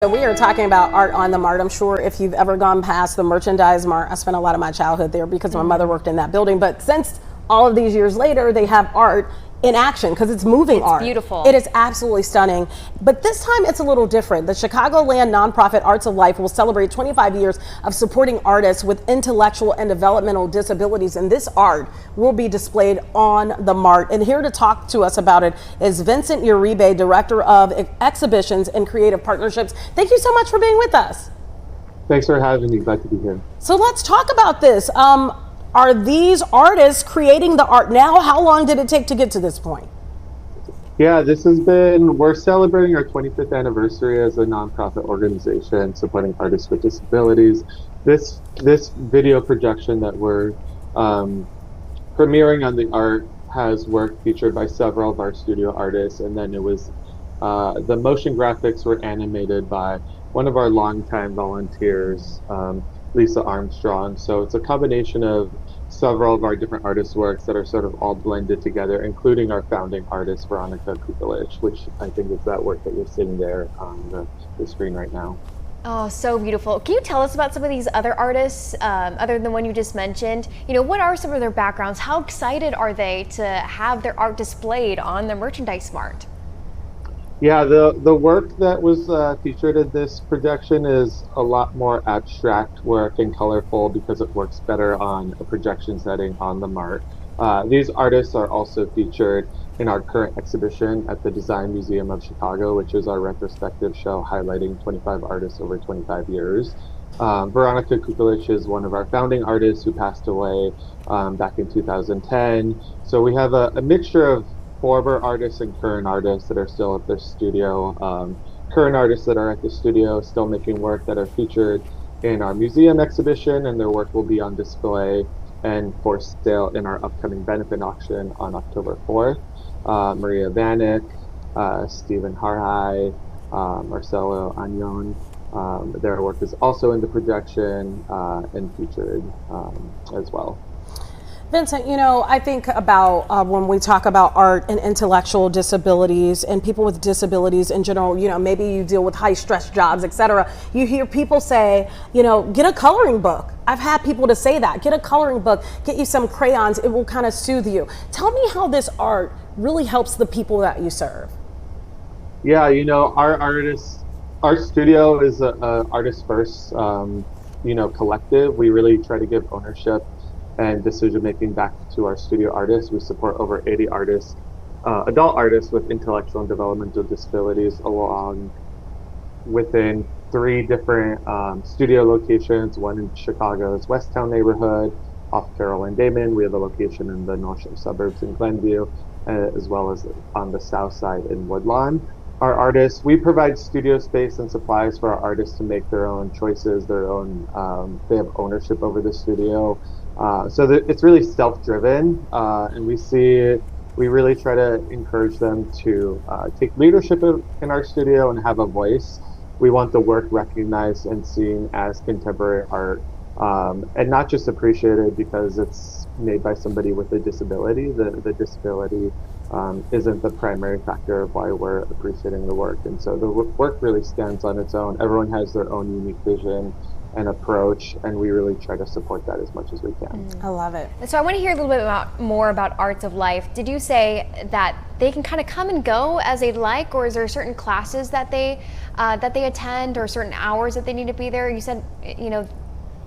So we are talking about art on the MART. I'm sure if you've ever gone past the merchandise MART, I spent a lot of my childhood there because my mother worked in that building. But since all of these years later, they have art in action because it's moving art. It's beautiful. It is absolutely stunning. But this time it's a little different. The Chicagoland nonprofit Arts of Life will celebrate 25 years of supporting artists with intellectual and developmental disabilities. And this art will be displayed on the MART. And here to talk to us about it is Vincent Uribe, Director of Exhibitions and Creative Partnerships. Thank you so much for being with us. Thanks for having me. Glad to be here. So let's talk about this. Are these artists creating the art now? How long did it take to get to this point? Yeah, we're celebrating our 25th anniversary as a nonprofit organization supporting artists with disabilities. This video projection that we're premiering on the art has work featured by several of our studio artists, and then it was the motion graphics were animated by one of our longtime volunteers, Lisa Armstrong. So it's a combination of several of our different artists' works that are sort of all blended together, including our founding artist, Veronica Kukulich, which I think is that work that you're seeing there on the screen right now. Oh, so beautiful. Can you tell us about some of these other artists, other than the one you just mentioned? You know, what are some of their backgrounds? How excited are they to have their art displayed on the merchandise MART? Yeah, the work that was featured in this projection is a lot more abstract work and colorful because it works better on a projection setting on the MART. These artists are also featured in our current exhibition at the Design Museum of Chicago, which is our retrospective show highlighting 25 artists over 25 years. Veronica Kukulich is one of our founding artists who passed away back in 2010. So we have a mixture of former artists and current artists that are still at their studio. Current artists that are at the studio still making work that are featured in our museum exhibition, and their work will be on display and for sale in our upcoming benefit auction on October 4th. Maria Vanek, Stephen Harhai, Marcelo Agnon. Their work is also in the projection and featured as well. Vincent, you know, I think about when we talk about art and intellectual disabilities and people with disabilities in general, you know, maybe you deal with high stress jobs, etc. You hear people say, you know, get a coloring book. I've had people to say that. Get a coloring book, get you some crayons. It will kind of soothe you. Tell me how this art really helps the people that you serve. Yeah, you know, our studio is a artist first, you know, collective. We really try to give ownership and decision making back to our studio artists. We support over 80 artists, adult artists with intellectual and developmental disabilities within 3 different studio locations, one in Chicago's Westtown neighborhood off Carroll and Damon. We have a location in the North Shore suburbs in Glenview, as well as on the south side in Woodlawn. Our artists, we provide studio space and supplies for our artists to make their own choices, their own, they have ownership over the studio. So it's really self-driven, and we really try to encourage them to take leadership in our studio and have a voice. We want the work recognized and seen as contemporary art, and not just appreciated because it's made by somebody with a disability. The disability isn't the primary factor of why we're appreciating the work. And so the work really stands on its own. Everyone has their own unique vision and approach, and we really try to support that as much as we can. I love it. So I want to hear a little bit more about Arts of Life. Did you say that they can kind of come and go as they'd like, or is there certain classes that they attend, or certain hours that they need to be there? You said, you know,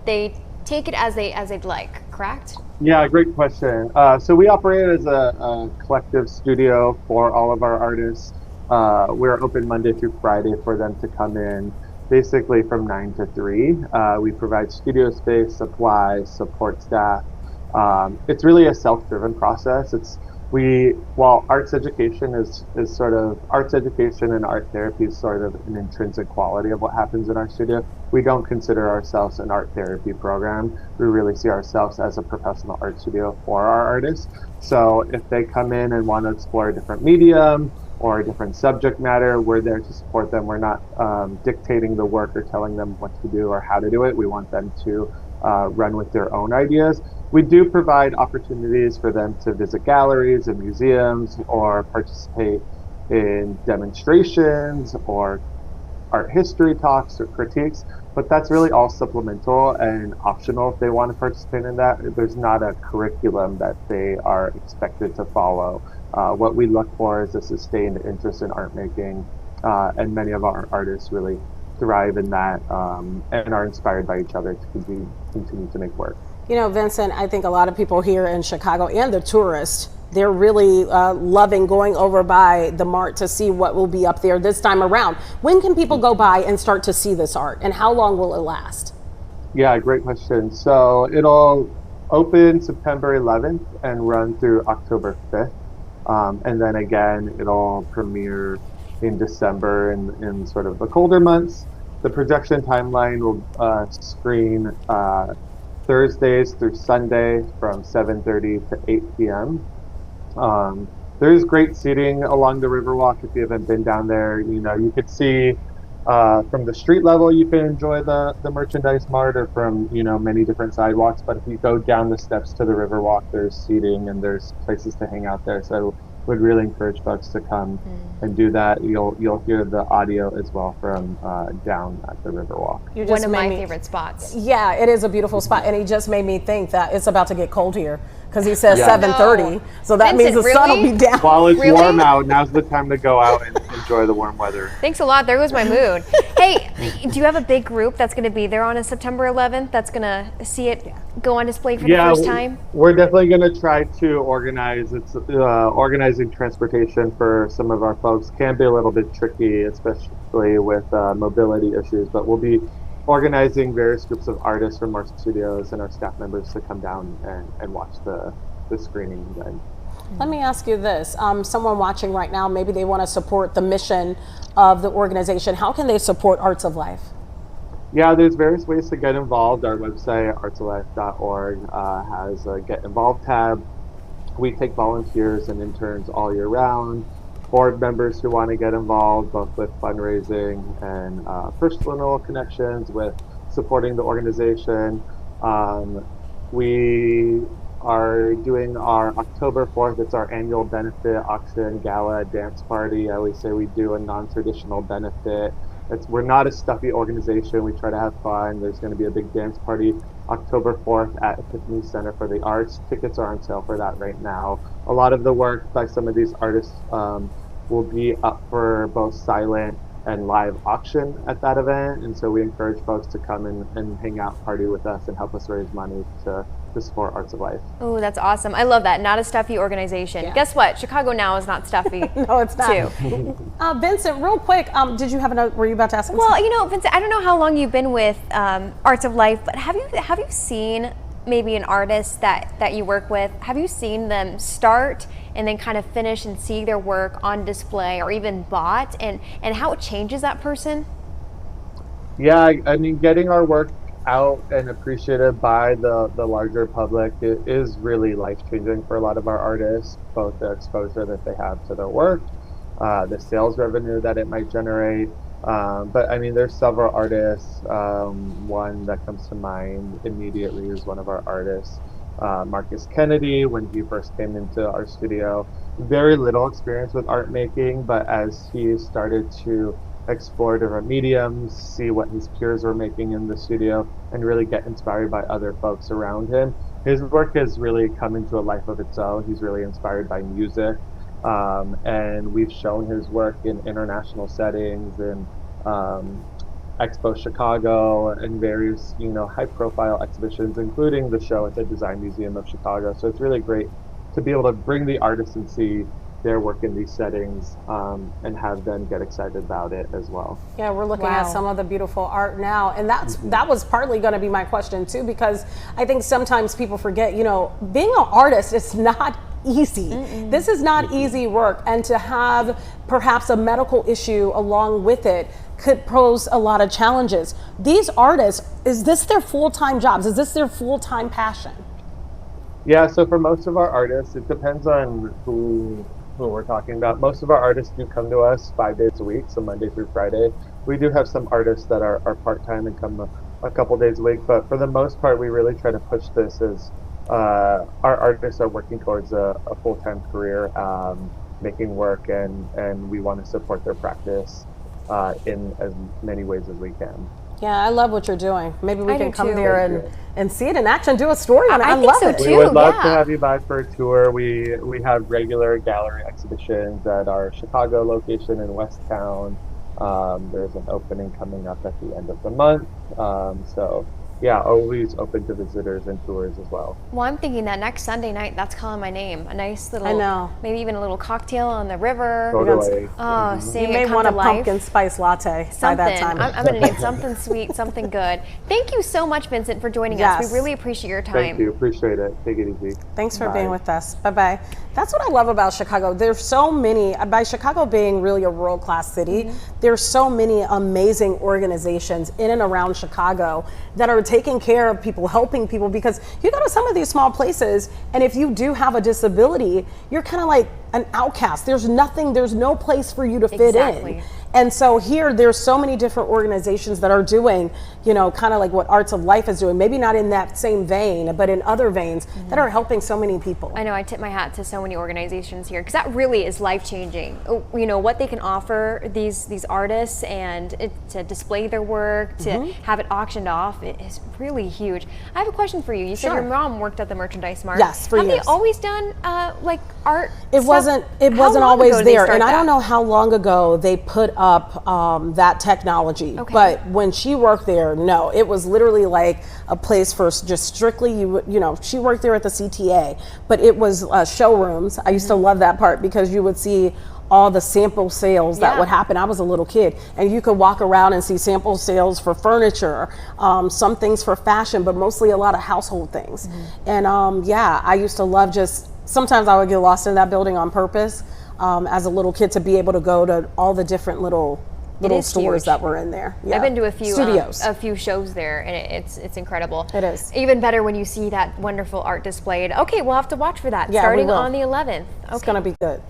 they take it as they'd like, correct? Yeah, great question. So we operate as a collective studio for all of our artists. We're open Monday through Friday for them to come in, basically from 9 to 3. We provide studio space, supplies, support staff. It's really a self-driven process. While arts education is sort of, arts education and art therapy is sort of an intrinsic quality of what happens in our studio, we don't consider ourselves an art therapy program. We really see ourselves as a professional art studio for our artists. So if they come in and want to explore a different medium or a different subject matter, we're there to support them. We're not dictating the work or telling them what to do or how to do it. We want them to run with their own ideas. We do provide opportunities for them to visit galleries and museums or participate in demonstrations or art history talks or critiques, but that's really all supplemental and optional if they want to participate in that. There's not a curriculum that they are expected to follow. What we look for is a sustained interest in art making, and many of our artists really thrive in that, and are inspired by each other to continue to make work. You know, Vincent, I think a lot of people here in Chicago and the tourists, they're really loving going over by the MART to see what will be up there this time around. When can people go by and start to see this art, and how long will it last? Yeah, great question. So it'll open September 11th and run through October 5th. And then again, it'll premiere in December in sort of the colder months. The projection timeline will screen Thursdays through Sunday from 7:30 to 8 p.m. There's great seating along the Riverwalk. If you haven't been down there, you could see from the street level, you can enjoy the merchandise mart, or from many different sidewalks. But if you go down the steps to the Riverwalk, there's seating and there's places to hang out there. So would really encourage folks to come and do that. You'll hear the audio as well from down at the Riverwalk. One of my favorite spots. Yeah, it is a beautiful spot, and he just made me think that it's about to get cold here because he says Yeah. 7:30, so that Vincent, means the sun will be down. While it's Really? warm out, now's the time to go out and enjoy the warm weather. Thanks a lot. There goes my mood. Hey, do you have a big group that's going to be there on a September 11th that's going to see it go on display for the first time? We're definitely going to try to organize. It's organizing transportation for some of our folks can be a little bit tricky, especially with mobility issues. But we'll be organizing various groups of artists from our studios and our staff members to come down and watch the screening then. Let me ask you this. Someone watching right now, maybe they want to support the mission of the organization. How can they support Arts of Life? Yeah, there's various ways to get involved. Our website, artsoflife.org, has a Get Involved tab. We take volunteers and interns all year round. Board members who want to get involved, both with fundraising and personal connections with supporting the organization. We are doing our October 4th. It's our annual benefit auction, gala, dance party. I always say we do a non-traditional benefit. We're not a stuffy organization. We try to have fun. There's going to be a big dance party October 4th at Epiphany Center for the Arts. Tickets are on sale for that right now. A lot of the work by some of these artists will be up for both silent and live auction at that event. And so we encourage folks to come and hang out, party with us, and help us raise money to support Arts of Life. Oh, that's awesome. I love that. Not a stuffy organization. Yeah. Guess what? Chicago Now is not stuffy. No, it's not. Too. Vincent, real quick, were you about to ask? Well, Vincent, I don't know how long you've been with Arts of Life, but have you seen maybe an artist that you work with? Have you seen them start and then kind of finish and see their work on display or even bought, and how it changes that person? Yeah, I mean, getting our work out and appreciated by the larger public, it is really life-changing for a lot of our artists, both the exposure that they have to their work, the sales revenue that it might generate. But I mean, there's several artists. One that comes to mind immediately is one of our artists, Marcus Kennedy. When he first came into our studio, very little experience with art making, but as he started to explore different mediums, see what his peers were making in the studio, and really get inspired by other folks around him, his work has really come into a life of its own. He's really inspired by music, and we've shown his work in international settings and Expo Chicago and various high-profile exhibitions, including the show at the Design Museum of Chicago. So it's really great to be able to bring the artists and see their work in these settings, and have them get excited about it as well. Yeah, we're looking at some of the beautiful art now, and that was partly going to be my question too, because I think sometimes people forget, being an artist is not easy. This is not easy work, and to have perhaps a medical issue along with it could pose a lot of challenges. These artists, is this their full-time jobs? Is this their full-time passion? Yeah, so for most of our artists, it depends on who we're talking about. Most of our artists do come to us 5 days a week, so Monday through Friday. We do have some artists that are part-time and come a couple days a week, but for the most part, we really try to push this as our artists are working towards a full-time career, making work, and we want to support their practice in as many ways as we can. Yeah, I love what you're doing. Maybe we I can do come too. there and see it in action, do a story on it. I I think love so it. too. We would love to yeah. have you by for a tour. We have regular gallery exhibitions at our Chicago location in Westtown. There's an opening coming up at the end of the month. So yeah, always open to visitors and tours as well. Well, I'm thinking that next Sunday night, that's calling my name. A nice little, I know. maybe even a little cocktail on the river. Totally. Oh, You seeing may it come want to a life. pumpkin spice latte by that time. I'm going to need something sweet, something good. Thank you so much, Vincent, for joining Yes. us. We really appreciate your time. Thank you. Appreciate it. Take it easy. Thanks for Bye. being with us. Bye-bye. That's what I love about Chicago. There's so many, by Chicago being really a world-class city, there's so many amazing organizations in and around Chicago that are taking care of people, helping people, because you go to some of these small places and if you do have a disability, you're kind of like an outcast. There's no place for you to fit Exactly. in. And so here, there's so many different organizations that are doing, you know, kind of like what Arts of Life is doing, maybe not in that same vein, but in other veins that are helping so many people. I know, I tip my hat to so many organizations here because that really is life-changing. You know, what they can offer these artists and to display their work, to have it auctioned off, it is really huge. I have a question for you. You said Sure. your mom worked at the Merchandise Mart. Yes, for Have years. they always done like art It stuff? wasn't How long always ago did they there, start and I don't that? know how long ago they put up that technology. Okay. But when she worked there, no, it was literally like a place for just strictly you know. She worked there at the CTA, but it was showrooms. I used to love that part because you would see all the sample sales that Yeah. would happen. I was a little kid, and you could walk around and see sample sales for furniture, some things for fashion, but mostly a lot of household things. And yeah, I used to love just. Sometimes I would get lost in that building on purpose as a little kid to be able to go to all the different little is stores huge. that were in there. Yeah. I've been to a few studios. a few shows there, and it's incredible. It is. Even better when you see that wonderful art displayed. Okay, we'll have to watch for that Yeah, we starting will. on the 11th. It's gonna be good.